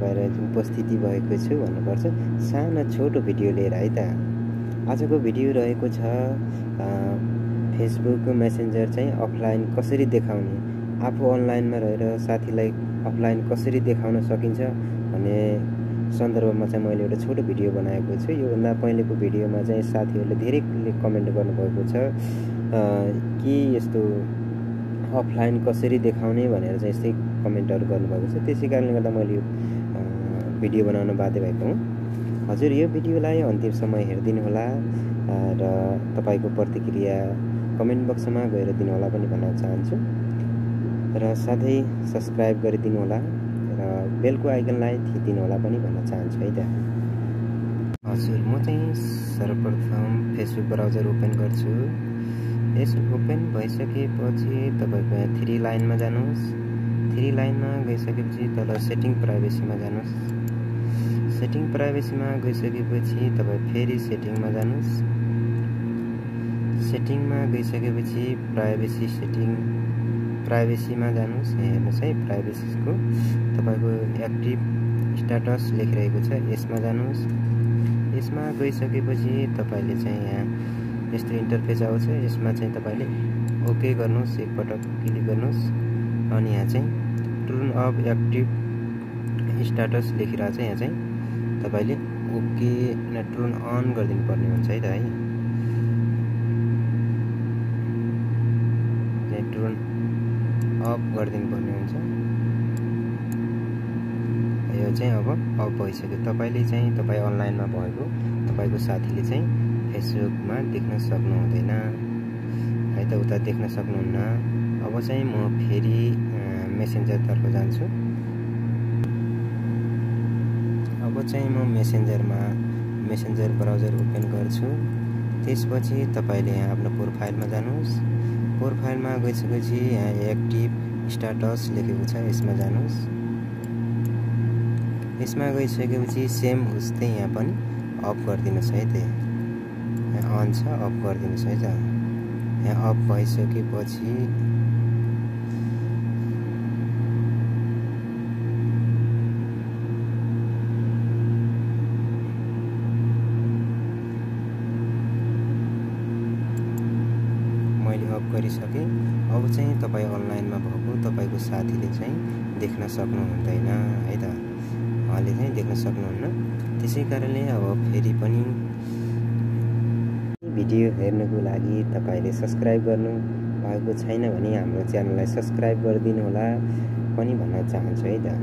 भएर उपस्थिति भएको छु भन्नुपर्छ। सानो छोटो भिडियो लिएर है त। आजको भिडियो रहेको छ फेसबुक मेसेन्जर चाहिँ अफलाइन कसरी देखाउने, आफू अनलाइनमा रहेर साथीलाई अफलाइन कसरी देखाउन सकिन्छ भन्ने सन्दर्भमा चाहिँ मैले एउटा छोटो भिडियो बनाएको छु। योभन्दा पहिलेको भिडियोमा चाहिँ साथीहरूले धेरै कमेन्ट गर्नुभएको छ कि यस्तो अफलाइन कसरी देखाउने भनेर चाहिँ यस्तै कमेन्टहरू गर्नुभएको छ। त्यसै कारणले गर्दा मैले यो भिडियो बनाउन बाध्य भएको हुँ। हजुर यो भिडियोलाई अन्तिमसम्म हेरिदिनु होला र तपाईको प्रतिक्रिया कमेन्ट बक्समा गएर दिनु होला पनि भन्न चाहन्छु र साथै सब्स्क्राइब गरिदिनु होला र बेलको आइकनलाई थिचिदिनु होला पनि भन्न चाहन्छु है त। हजुर म चाहिँ सर्वप्रथम फेसबुक ब्राउजर ओपन गर्छु। यस ओपन भइसकेपछि तपाईको यहाँ 3 लाइनमा जानुहोस्। 3 लाइनमा गइसकेपछि तल सेटिङ प्राइभेसीमा जानुहोस्। सेटिङ प्राइभेसीमा गइसकेपछि तपाई फेरि सेटिङमा जानुहोस्। सेटिङमा गइसकेपछि प्राइभेसीमा जानुहोस्। हेर्नुहोस् है प्राइभेसीको तपाईको एक्टिभ स्ट्याटस लेखिरहेको छ, यसमा जानुहोस्। यसमा गइसकेपछि तपाईले चाहिँ यहाँ यस्तो इन्टरफेस आउँछ। यसमा चाहिँ तपाईले ओके गर्नुहोस्, एकपटक क्लिक गर्नुहोस् अनि यहाँ चाहिँ टर्न अफ एक्टिभ स्ट्याटस लेखिरहेको छ। यहाँ चाहिँ तपाईले ओके न टर्न अन गरिदिनु पर्ने हुन्छ है त। है टर्न अफ गरिदिनु पर्ने हुन्छ। यो चाहिँ अब अफ भइसक्यो। तपाईले चाहिँ तपाई अनलाइनमा भएको तपाईको साथीले चाहिँ फेसबुकमा देख्न सक्नु हुँदैन है त, उता देख्न सक्नुहुन्न। अब चाहिँ म फेरि मेसेन्जर तर्फ जान्छु। अब चाहिँ म मेसेन्जर ब्राउजर ओपन गर्छु। त्यसपछि तपाईले यहाँ आफ्नो प्रोफाइलमा जानुहोस्। प्रोफाइलमा गइसकेपछि यहाँ एक्टिभ स्ट्याटस लेखेको छ, यसमा जानुहोस्। यसमा गइसकेपछि सेम उस्तै यहाँ पनि अफ गरिदिनुहोस् है त। यहाँ अन छ, अफ गरिदिनुहोस् है त। यहाँ अफ भइसकेपछि मैले अफ गरिसकेँ। अब चाहिँ तपाई अनलाइनमा भएको तपाईको साथीले चाहिँ देख्न सक्नुहुँदैन है त, उहाँले चाहिँ देख्न सक्नुहुन्न। त्यसै कारणले अब फेरि पनि भिडियो हेर्नको लागि तपाईले सब्स्क्राइब गर्नु भएको छैन भने हाम्रो च्यानललाई सब्स्क्राइब गरिदिनु होला पनि भन्न चाहन्छु है त।